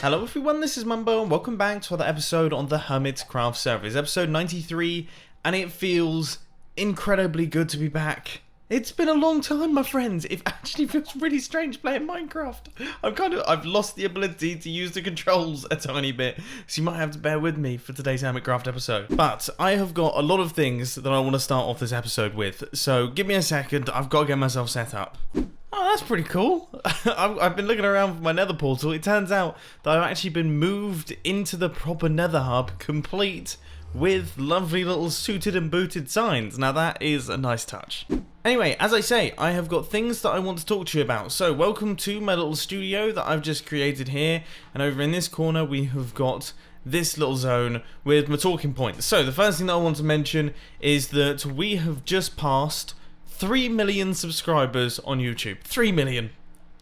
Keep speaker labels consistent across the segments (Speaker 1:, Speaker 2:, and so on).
Speaker 1: Hello everyone, this is Mumbo and welcome back to another episode on the Hermitcraft server. It's episode 93 and it feels incredibly good to be back. It's been a long time, my friends. It actually feels really strange playing Minecraft. I've lost the ability to use the controls a tiny bit, so you might have to bear with me for today's Hermitcraft episode. But I have got a lot of things that I want to start off this episode with, so give me a second, I've got to get myself set up. Oh, that's pretty cool. I've been looking around for my nether portal. It turns out that I've actually been moved into the proper nether hub, complete with lovely little suited and booted signs. Now that is a nice touch. Anyway, as I say, I have got things that I want to talk to you about. So welcome to my little studio that I've just created here. And over in this corner we have got this little zone with my talking points. So the first thing that I want to mention is that we have just passed 3 million subscribers on YouTube. 3 million.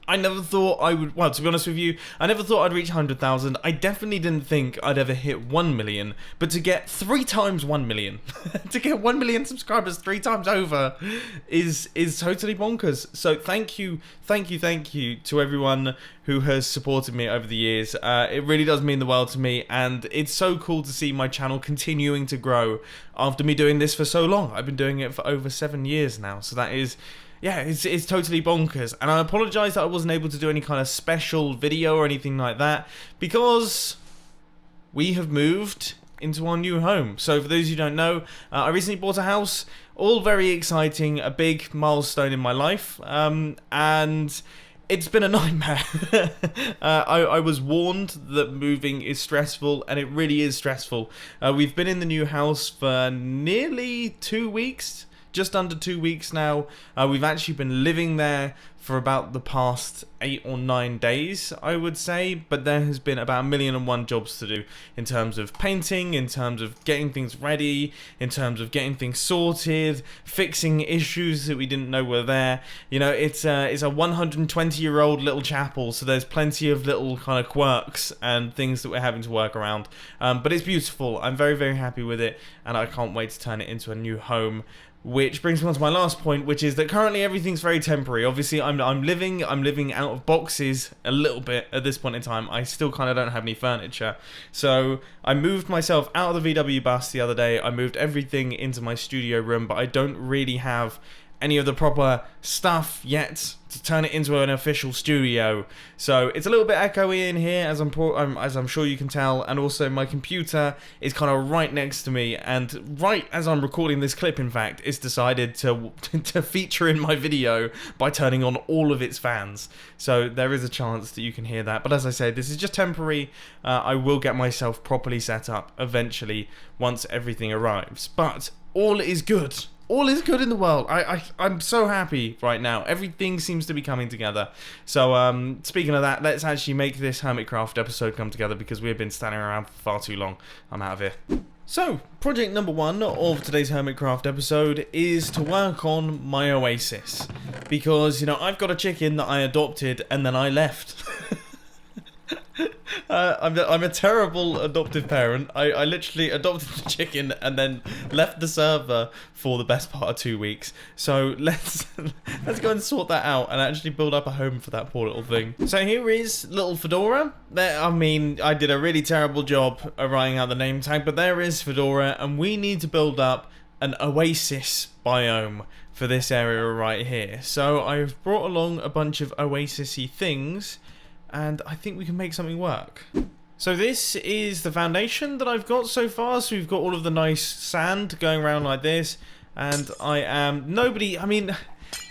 Speaker 1: I never thought I would, well, to be honest with you, I never thought I'd reach 100,000. I definitely didn't think I'd ever hit 1 million, but to get 3 times 1 million, to get 1 million subscribers 3 times over is totally bonkers. So thank you to everyone who has supported me over the years. It really does mean the world to me, and it's so cool to see my channel continuing to grow after me doing this for so long. I've been doing it for over 7 years now, so that is... yeah, it's totally bonkers, and I apologise that I wasn't able to do any kind of special video or anything like that, because we have moved into our new home. So for those who don't know, I recently bought a house, all very exciting, a big milestone in my life, and it's been a nightmare. I was warned that moving is stressful, and it really is stressful. We've been in the new house for nearly 2 weeks, just under 2 weeks now. We've actually been living there for about the past 8 or 9 days, I would say, but there has been about 1,000,001 jobs to do in terms of painting, in terms of getting things ready, in terms of getting things sorted, fixing issues that we didn't know were there. You know, it's a 120-year-old little chapel, so there's plenty of little kind of quirks and things that we're having to work around, but it's beautiful. I'm very, very happy with it, and I can't wait to turn it into a new home. Which brings me on to my last point, which is that currently everything's very temporary. Obviously, I'm living out of boxes a little bit at this point in time. I still kind of don't have any furniture. So I moved myself out of the VW bus the other day. I moved everything into my studio room, but I don't really have any of the proper stuff yet to turn it into an official studio. So it's a little bit echoey in here, as I'm sure you can tell, and also my computer is kind of right next to me, and right as I'm recording this clip, in fact, it's decided to feature in my video by turning on all of its fans. So there is a chance that you can hear that, but as I say, this is just temporary. I will get myself properly set up eventually once everything arrives, but all is good. All is good in the world. I'm so happy right now. Everything seems to be coming together. So, speaking of that, let's actually make this Hermitcraft episode come together, because we have been standing around for far too long. I'm out of here. So, project number 1 of today's Hermitcraft episode is to work on my OASIS. Because, you know, I've got a chicken that I adopted and then I left. I'm a terrible adoptive parent. I literally adopted the chicken and then left the server for the best part of 2 weeks. So let's go and sort that out and actually build up a home for that poor little thing. So here is little Fedora. I mean, I did a really terrible job of writing out the name tag, but there is Fedora, and we need to build up an oasis biome for this area right here. So I've brought along a bunch of oasis-y things, and I think we can make something work. So this is the foundation that I've got so far. So we've got all of the nice sand going around like this, and I mean,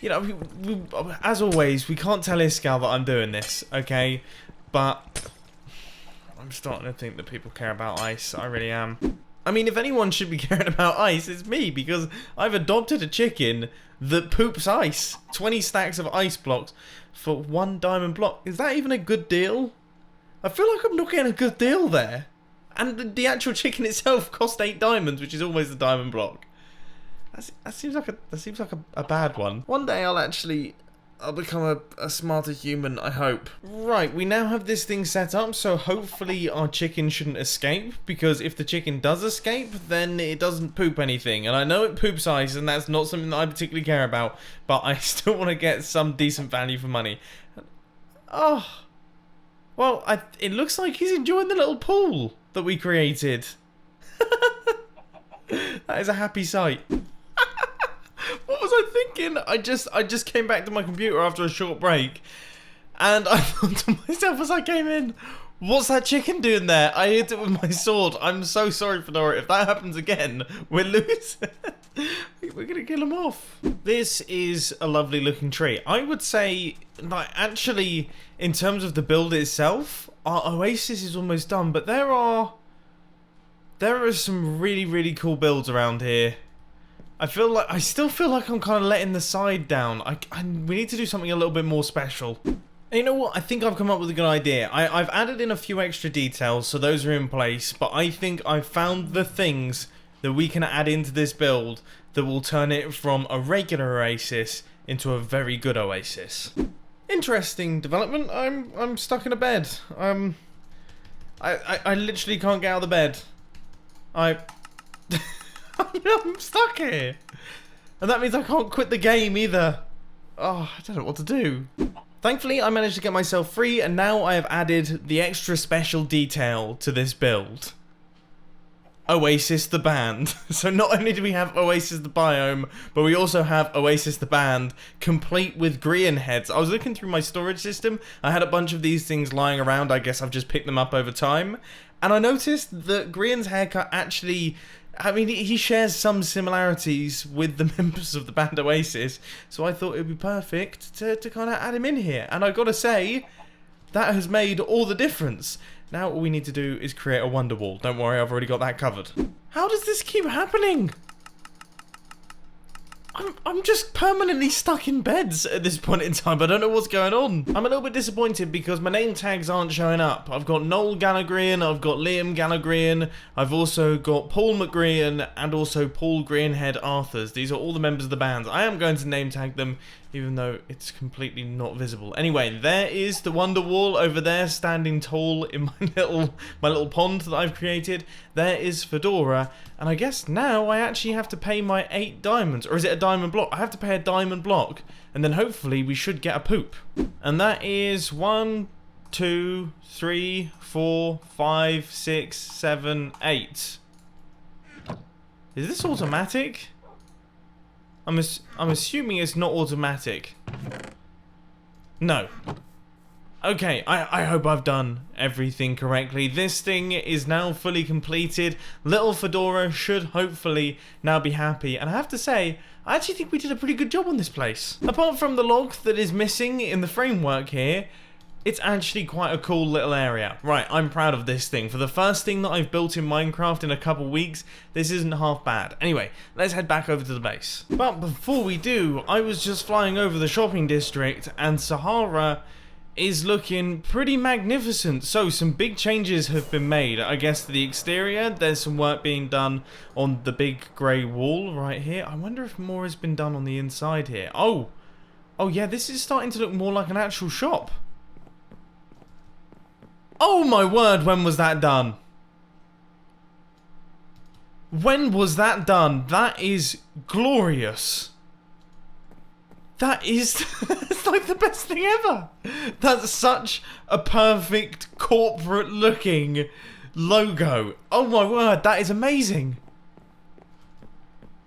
Speaker 1: you know, as always, we can't tell Iskal that I'm doing this, okay? But I'm starting to think that people care about ice. I really am. I mean, if anyone should be caring about ice, it's me, because I've adopted a chicken that poops ice. 20 stacks of ice blocks for 1 diamond block. Is that even a good deal? I feel like I'm not getting a good deal there. And the actual chicken itself cost 8 diamonds, which is almost a diamond block. That seems like a bad one. One day I'll become a smarter human, I hope. Right, we now have this thing set up, so hopefully our chicken shouldn't escape, because if the chicken does escape, then it doesn't poop anything. And I know it poops ice, and that's not something that I particularly care about, but I still want to get some decent value for money. Oh, Well, it looks like he's enjoying the little pool that we created. That is a happy sight. What was I thinking? I just came back to my computer after a short break, and I thought to myself as I came in, what's that chicken doing there? I hit it with my sword. I'm so sorry, Fedora. If that happens again, we're losing. We're gonna kill him off. This is a lovely looking tree. I would say, like, actually, in terms of the build itself, our Oasis is almost done, but there are some really, really cool builds around here. I still feel like I'm kind of letting the side down. We need to do something a little bit more special. And you know what? I think I've come up with a good idea. I've added in a few extra details, so those are in place, but I think I've found the things that we can add into this build that will turn it from a regular Oasis into a very good Oasis. Interesting development. I'm stuck in a bed. I literally can't get out of the bed. I'm stuck here. And that means I can't quit the game either. Oh, I don't know what to do. Thankfully, I managed to get myself free, and now I have added the extra special detail to this build. Oasis the band. So not only do we have Oasis the biome, but we also have Oasis the band, complete with Grian heads. I was looking through my storage system. I had a bunch of these things lying around. I guess I've just picked them up over time. And I noticed that Grian's haircut actually, I mean, he shares some similarities with the members of the band Oasis. So I thought it would be perfect to kind of add him in here. And I gotta say, that has made all the difference. Now all we need to do is create a wonder wall. Don't worry, I've already got that covered. How does this keep happening? I'm just permanently stuck in beds at this point in time. I don't know what's going on. I'm a little bit disappointed because my name tags aren't showing up. I've got Noel Gallagrian, I've got Liam Gallagrian, I've also got Paul McGrian, and also Paul Greenhead Arthurs. These are all the members of the band. I am going to name tag them, even though it's completely not visible. Anyway, there is the wonder wall over there, standing tall in my little pond that I've created. There is Fedora, and I guess now I actually have to pay my 8 diamonds, or is it a diamond block? I have to pay a diamond block, and then hopefully we should get a poop. And that is 1, 2, 3, 4, 5, 6, 7, 8. Is this automatic? I'm assuming it's not automatic. No. Okay, I hope I've done everything correctly. This thing is now fully completed. Little Fedora should hopefully now be happy. And I have to say, I actually think we did a pretty good job on this place. Apart from the log that is missing in the framework here, it's actually quite a cool little area. Right, I'm proud of this thing. For the first thing that I've built in Minecraft in a couple weeks, this isn't half bad. Anyway, let's head back over to the base. But before we do, I was just flying over the shopping district, and Sahara is looking pretty magnificent. So some big changes have been made. I guess to the exterior, there's some work being done on the big grey wall right here. I wonder if more has been done on the inside here. Oh yeah, this is starting to look more like an actual shop. Oh my word, when was that done? When was that done? That is glorious. That is it's like the best thing ever. That's such a perfect corporate looking logo. Oh my word, that is amazing.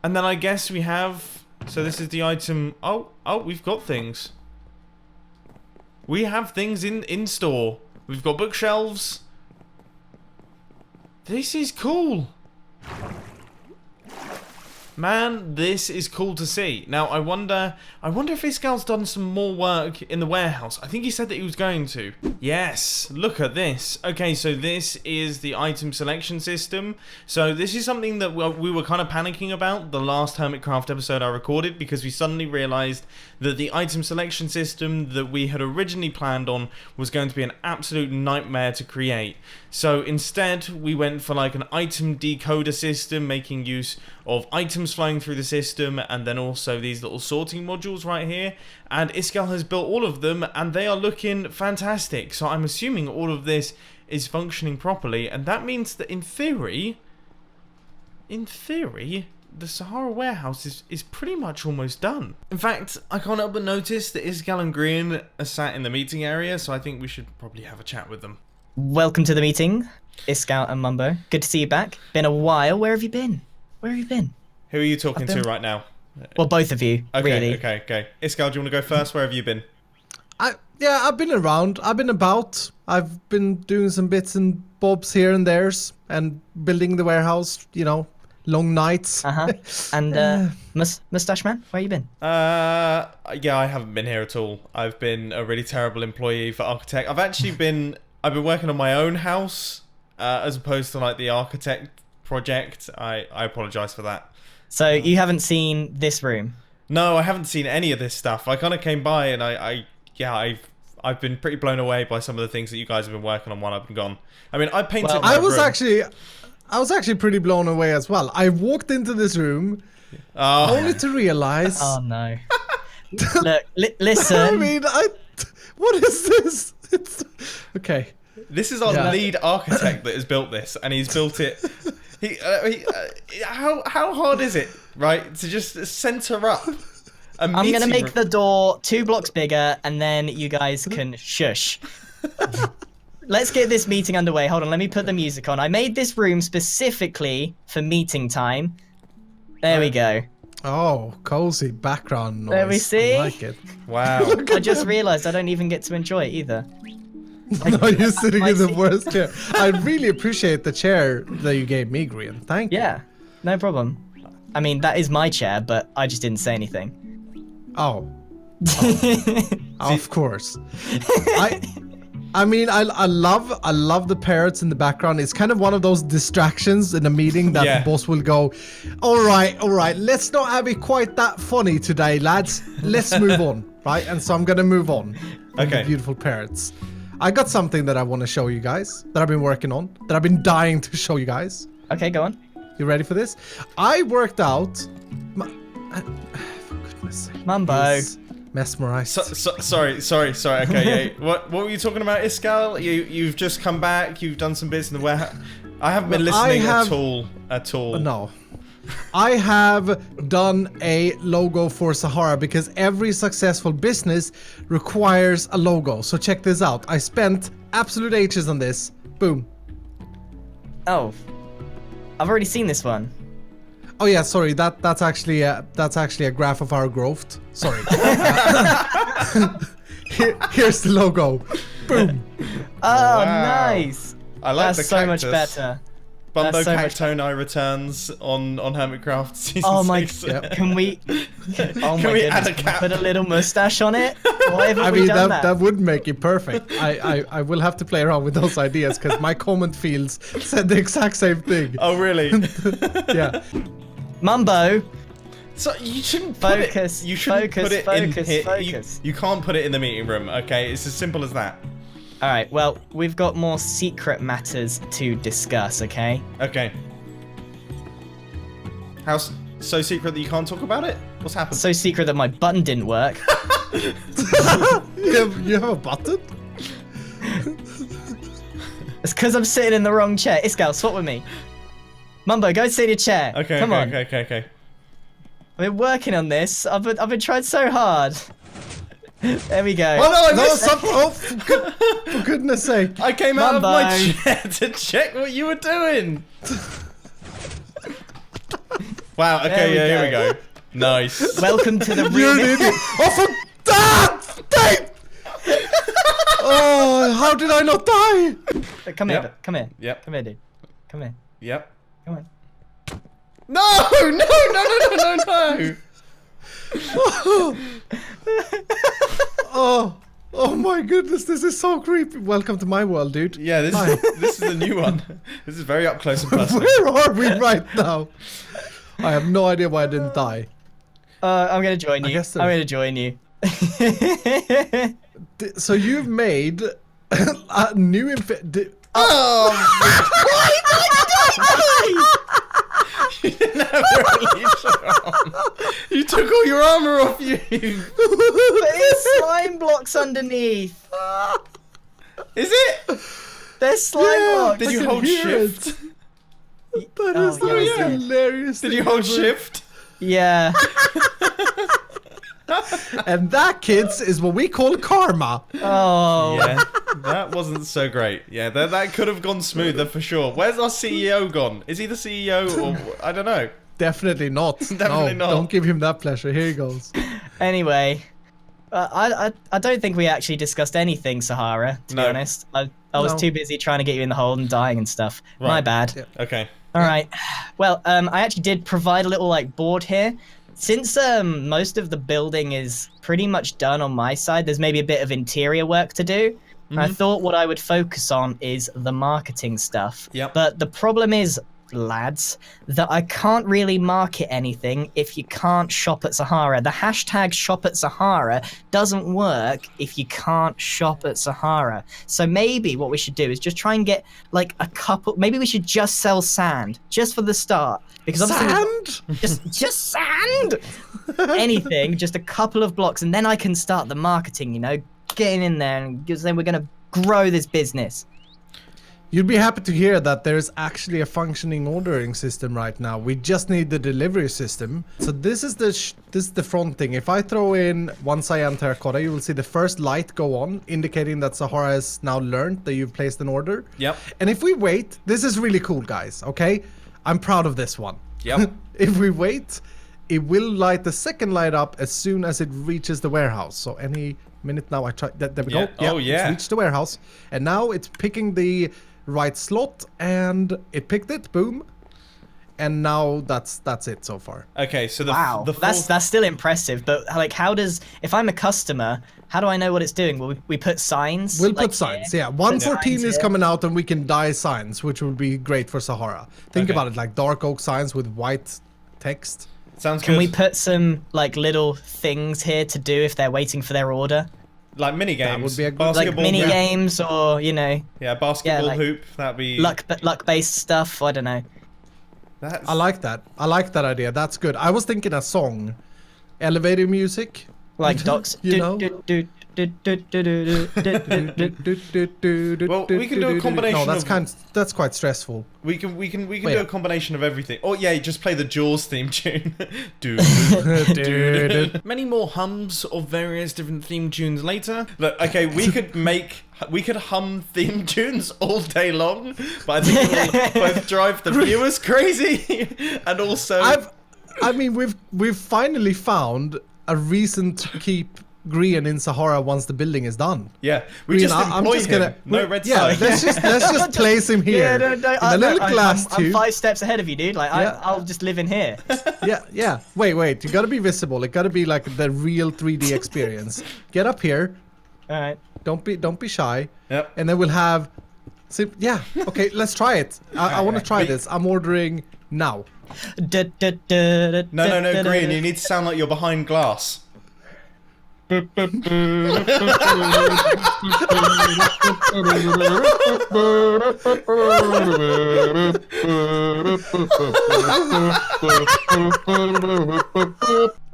Speaker 1: And then I guess we have, so this is the item. Oh, we've got things. We have things in store. We've got bookshelves. This is cool. Man, this is cool to see. Now, I wonder if Iskal's done some more work in the warehouse. I think he said that he was going to. Yes, look at this. Okay, so this is the item selection system. So this is something that we were kind of panicking about the last Hermitcraft episode I recorded, because we suddenly realized that the item selection system that we had originally planned on was going to be an absolute nightmare to create. So instead, we went for like an item decoder system, making use of items flowing through the system, and then also these little sorting modules right here. And Iskal has built all of them, and they are looking fantastic. So I'm assuming all of this is functioning properly, and that means that in theory, the Sahara warehouse is pretty much almost done. In fact, I can't help but notice that Isgal and Green are sat in the meeting area, so I think we should probably have a chat with them.
Speaker 2: Welcome to the meeting, Isgal and Mumbo. Good to see you back. Been a while. Where have you been? Where have you been?
Speaker 1: Who are you talking to right now?
Speaker 2: Well, both of you, really.
Speaker 1: Okay. Isgal, do you want to go first? Where have you been?
Speaker 3: Yeah, I've been around. I've been about. I've been doing some bits and bobs here and there's and building the warehouse, you know, long nights.
Speaker 2: And Mustache Man, where you been?
Speaker 1: Yeah, I haven't been here at all. I've been a really terrible employee for architect. I've been working on my own house as opposed to like the architect project. I apologize for that.
Speaker 2: So you haven't seen this room?
Speaker 1: No, I haven't seen any of this stuff. I kind of came by and I've been pretty blown away by some of the things that you guys have been working on while I've been gone. I mean, I painted my
Speaker 3: I was
Speaker 1: room.
Speaker 3: actually pretty blown away as well. I walked into this room only to realize.
Speaker 2: Oh no! Look, listen.
Speaker 3: I mean, what is this? It's okay.
Speaker 1: This is our lead architect that has built this, and he's built it. How hard is it, right, to just center up? I'm gonna
Speaker 2: make the door 2 blocks bigger, and then you guys can shush. Let's get this meeting underway. Hold on, let me put the music on. I made this room specifically for meeting time. There we go.
Speaker 3: Oh, cozy background noise.
Speaker 2: There we see.
Speaker 3: I like it.
Speaker 1: Wow.
Speaker 2: I just realized I don't even get to enjoy it either.
Speaker 3: No, you're sitting in the worst chair. I really appreciate the chair that you gave me, Green. Thank you.
Speaker 2: Yeah, no problem. I mean, that is my chair, but I just didn't say anything.
Speaker 3: Oh. Of course. I mean, I love the parrots in the background. It's kind of one of those distractions in a meeting that the boss will go, all right, let's not have it quite that funny today, lads. Let's move on, right? And so I'm gonna move on.
Speaker 1: Okay.
Speaker 3: The beautiful parrots. I got something that I want to show you guys, that I've been working on, that I've been dying to show you guys.
Speaker 2: Okay, go on.
Speaker 3: You ready for this? I worked out... for goodness sake.
Speaker 2: Mumbo.
Speaker 3: Mesmerized.
Speaker 1: Sorry. Okay, yeah. What were you talking about, Isgal? You've just come back. You've done some bits in the warehouse. I haven't been listening at all.
Speaker 3: No. I have done a logo for Sahara because every successful business requires a logo. So check this out. I spent absolute ages on this. Boom.
Speaker 2: Oh, I've already seen this one.
Speaker 3: Oh yeah, sorry. That's actually a graph of our growth. Sorry. Here's the logo. Boom.
Speaker 2: Oh, nice.
Speaker 1: I like
Speaker 2: That's
Speaker 1: the
Speaker 2: so
Speaker 1: cactus.
Speaker 2: much better.
Speaker 1: Bumbo
Speaker 2: so
Speaker 1: Cactoni returns on Hermitcraft season 6.
Speaker 2: Oh my!
Speaker 3: Yep.
Speaker 2: Can we? Oh my
Speaker 1: we
Speaker 2: goodness!
Speaker 1: add a
Speaker 2: Can we
Speaker 1: cap?
Speaker 2: put a little mustache on it? Why haven't
Speaker 3: I
Speaker 2: we
Speaker 3: mean,
Speaker 2: done
Speaker 3: that would make it perfect. I will have to play around with those ideas because my comment fields said the exact same thing.
Speaker 1: Oh really?
Speaker 3: Yeah.
Speaker 2: Mumbo.
Speaker 1: So you shouldn't
Speaker 2: Focus.
Speaker 1: You shouldn't put it in here.
Speaker 2: Focus.
Speaker 1: You can't put it in the meeting room. Okay, it's as simple as that.
Speaker 2: All right. Well, we've got more secret matters to discuss. Okay.
Speaker 1: Okay. How's so secret that you can't talk about it? What's happened?
Speaker 2: So secret that my button didn't work.
Speaker 3: You have a button?
Speaker 2: It's because I'm sitting in the wrong chair. Isgal, swap with me. Mumbo, go sit in your chair.
Speaker 1: Okay.
Speaker 2: Come on.
Speaker 1: Okay.
Speaker 2: I've been working on this. I've been trying so hard. There we go.
Speaker 3: Oh no! For goodness sake!
Speaker 1: I came out of
Speaker 2: Mumbo.
Speaker 1: my chair to check what you were doing. Wow. Okay. Here we go. Nice.
Speaker 2: Welcome to the
Speaker 3: You're an
Speaker 2: real.
Speaker 3: idiot! Oh, for that! Oh, how did I not die?
Speaker 2: Come here. Come here.
Speaker 1: Yep.
Speaker 2: Come here, dude. Come here.
Speaker 1: Yep.
Speaker 2: Come on.
Speaker 1: No!
Speaker 3: Oh my goodness, this is so creepy. Welcome to my world, dude.
Speaker 1: Yeah, this is a new one. This is very up close and personal.
Speaker 3: Where are we right now? I have no idea why I didn't die.
Speaker 2: I'm gonna join you.
Speaker 3: guess so.
Speaker 2: I'm gonna join you.
Speaker 3: So you've made a new
Speaker 1: Oh! You didn't have your leash on. You took all your armor off you.
Speaker 2: There's slime blocks underneath.
Speaker 1: Is it?
Speaker 2: There's slime blocks.
Speaker 1: Did you hold shift?
Speaker 3: That is the most hilarious.
Speaker 1: Did you hold shift?
Speaker 2: Yeah.
Speaker 3: And that, kids, is what we call karma.
Speaker 2: Oh.
Speaker 1: Yeah, that wasn't so great. Yeah, that could have gone smoother for sure. Where's our CEO gone? Is he the CEO or I don't know?
Speaker 3: Definitely not.
Speaker 1: Definitely not.
Speaker 3: Don't give him that pleasure. Here he goes.
Speaker 2: Anyway, I don't think we actually discussed anything, Sahara, to be honest. I was too busy trying to get you in the hole and dying and stuff. Right. My bad.
Speaker 3: Yeah.
Speaker 1: Okay.
Speaker 2: All right. Well, I actually did provide a little board here. Since most of the building is pretty much done on my side, there's maybe a bit of interior work to do. Mm-hmm. I thought what I would focus on is the marketing stuff.
Speaker 1: Yep.
Speaker 2: But the problem is, lads, that I can't really market anything if you can't shop at Sahara. The hashtag shop at Sahara doesn't work if you can't shop at Sahara. So maybe what we should do is just try and get like a couple, maybe we should just sell sand just for the start. Because obviously just sand. Anything, just a couple of blocks, and then I can start the marketing, you know, getting in there, and then we're gonna grow this business.
Speaker 3: You'd be happy to hear that there's actually a functioning ordering system right now. We just need the delivery system. So this is the front thing. If I throw in one cyan terracotta, you will see the first light go on, indicating that Sahara has now learned that you've placed an order.
Speaker 1: Yep.
Speaker 3: And if we wait, this is really cool, guys, okay? I'm proud of this one.
Speaker 1: Yep.
Speaker 3: If we wait, it will light the second light up as soon as it reaches the warehouse. So any minute now, there we go.
Speaker 1: Yeah. Oh, yeah.
Speaker 3: It's reached the warehouse. And now it's picking the right slot, and it picked it. Boom. And now that's it so far.
Speaker 1: Okay, so
Speaker 2: that's still impressive. But like, if I'm a customer, how do I know what it's doing? Will we put signs?
Speaker 3: We'll put signs. Yeah, 114 is coming out, and we can dye signs, which would be great for Sahara. Think about it, like dark oak signs with white text.
Speaker 1: Sounds good.
Speaker 2: Can we put some like little things here to do if they're waiting for their order?
Speaker 1: Like mini games.
Speaker 3: That would be a good
Speaker 2: like mini games, or you know.
Speaker 1: Yeah, basketball hoop. That'd be
Speaker 2: luck based stuff. I don't know.
Speaker 3: I like that. I like that idea. That's good. I was thinking a song, elevator music,
Speaker 2: like docs.
Speaker 3: You know.
Speaker 1: Well, we can do a combination.
Speaker 3: No, that's quite stressful.
Speaker 1: We can do a combination of everything. Oh yeah, just play the Jaws theme tune. Many more hums of various different theme tunes later. Look, okay, we could hum theme tunes all day long, but I think it will both drive the viewers crazy and also.
Speaker 3: I mean, we've finally found a reason to keep Grian in Sahara once the building is done.
Speaker 1: Yeah, we just employ him. No redstone.
Speaker 3: Yeah, let's just place him here.
Speaker 2: I'm 5 steps ahead of you, dude. Like I'll just live in here.
Speaker 3: Yeah. Wait. You gotta be visible. It gotta be like the real 3D experience. Get up here.
Speaker 2: All right.
Speaker 3: Don't be shy.
Speaker 1: Yep.
Speaker 3: And then we'll have. Yeah. Okay. Let's try it. I want to try this. I'm ordering now.
Speaker 1: No, Grian. You need to sound like you're behind glass.
Speaker 3: I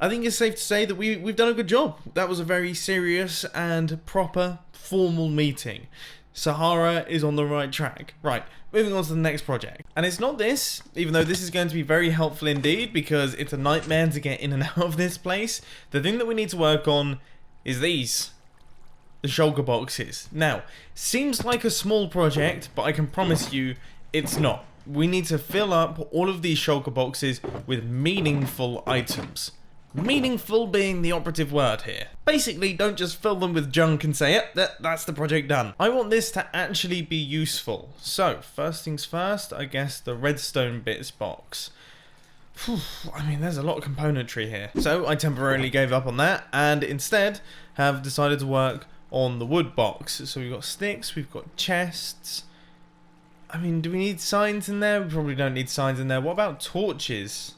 Speaker 1: think it's safe to say that we've done a good job. That was a very serious and proper formal meeting. Sahara is on the right track. Right, moving on to the next project. And it's not this, even though this is going to be very helpful indeed, because it's a nightmare to get in and out of this place. The thing that we need to work on is these. The shulker boxes. Now, seems like a small project, but I can promise you it's not. We need to fill up all of these shulker boxes with meaningful items. Meaningful being the operative word here. Basically, don't just fill them with junk and say, yep, that's the project done. I want this to actually be useful. So, first things first, I guess the redstone bits box. I mean, there's a lot of componentry here. So, I temporarily gave up on that, and instead have decided to work on the wood box. So, we've got sticks, we've got chests. I mean, do we need signs in there? We probably don't need signs in there. What about torches?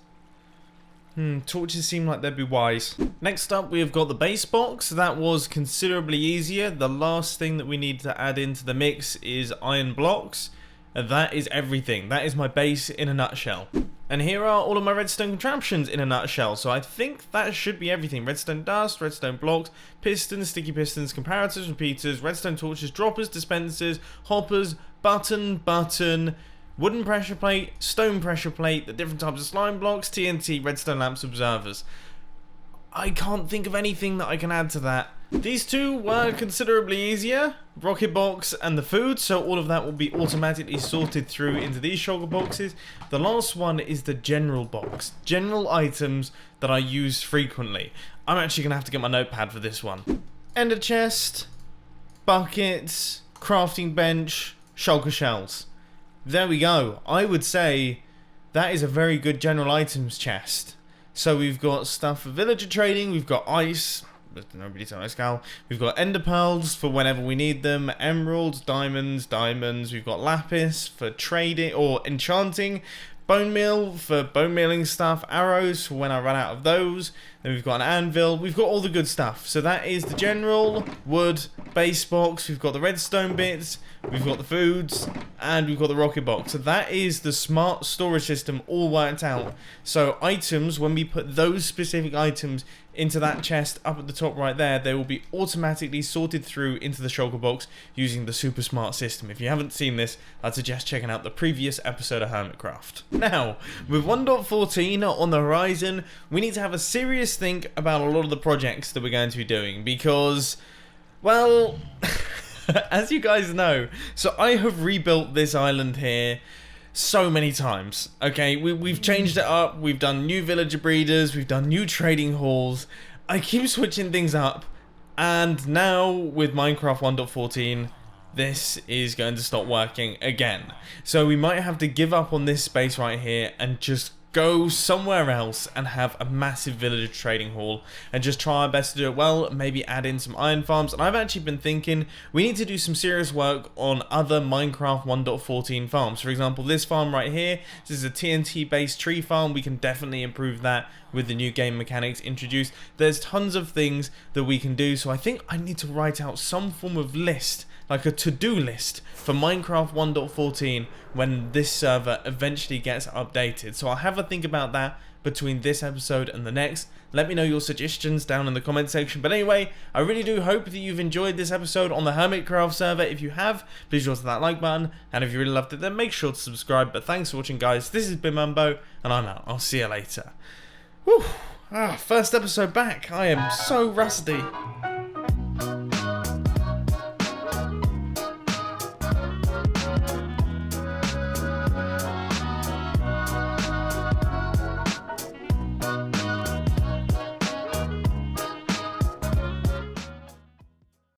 Speaker 1: Torches seem like they'd be wise. Next up, we have got the base box. That was considerably easier. The last thing that we need to add into the mix is iron blocks. And that is everything. That is my base in a nutshell. And here are all of my redstone contraptions in a nutshell. So I think that should be everything. Redstone dust, redstone blocks, pistons, sticky pistons, comparators, repeaters, redstone torches, droppers, dispensers, hoppers, button, wooden pressure plate, stone pressure plate, the different types of slime blocks, TNT, redstone lamps, observers. I can't think of anything that I can add to that. These two were considerably easier, rocket box and the food, so all of that will be automatically sorted through into these shulker boxes. The last one is the general box, general items that I use frequently. I'm actually going to have to get my notepad for this one. Ender chest, buckets, crafting bench, shulker shells. There we go. I would say that is a very good general items chest. So we've got stuff for villager trading, we've got ice, nobody's on ice gal. We've got ender pearls for whenever we need them, emeralds, diamonds, we've got lapis for trading or enchanting, bone meal for bone mealing stuff, arrows for when I run out of those, then we've got an anvil, we've got all the good stuff. So that is the general wood base box, we've got the redstone bits, we've got the foods, and we've got the rocket box. So that is the smart storage system all worked out. So items, when we put those specific items into that chest up at the top right there, they will be automatically sorted through into the shulker box using the super smart system. If you haven't seen this, I'd suggest checking out the previous episode of Hermitcraft. Now, with 1.14 on the horizon, we need to have a serious think about a lot of the projects that we're going to be doing because, well, as you guys know, so I have rebuilt this island here so many times. Okay, we've changed it up, we've done new villager breeders, we've done new trading halls. I keep switching things up, and now with Minecraft 1.14, this is going to stop working again. So we might have to give up on this space right here and just go somewhere else and have a massive villager trading hall and just try our best to do it well, maybe add in some iron farms. And I've actually been thinking we need to do some serious work on other Minecraft 1.14 farms. For example, this farm right here, this is a TNT based tree farm. We can definitely improve that with the new game mechanics introduced. There's tons of things that we can do, so I think I need to write out some form of list, like a to-do list for Minecraft 1.14 when this server eventually gets updated. So I'll have a think about that between this episode and the next. Let me know your suggestions down in the comment section. But anyway, I really do hope that you've enjoyed this episode on the Hermitcraft server. If you have, please drop that like button. And if you really loved it, then make sure to subscribe. But thanks for watching, guys. This has been Mumbo, and I'm out. I'll see you later. Whew. First episode back. I am so rusty.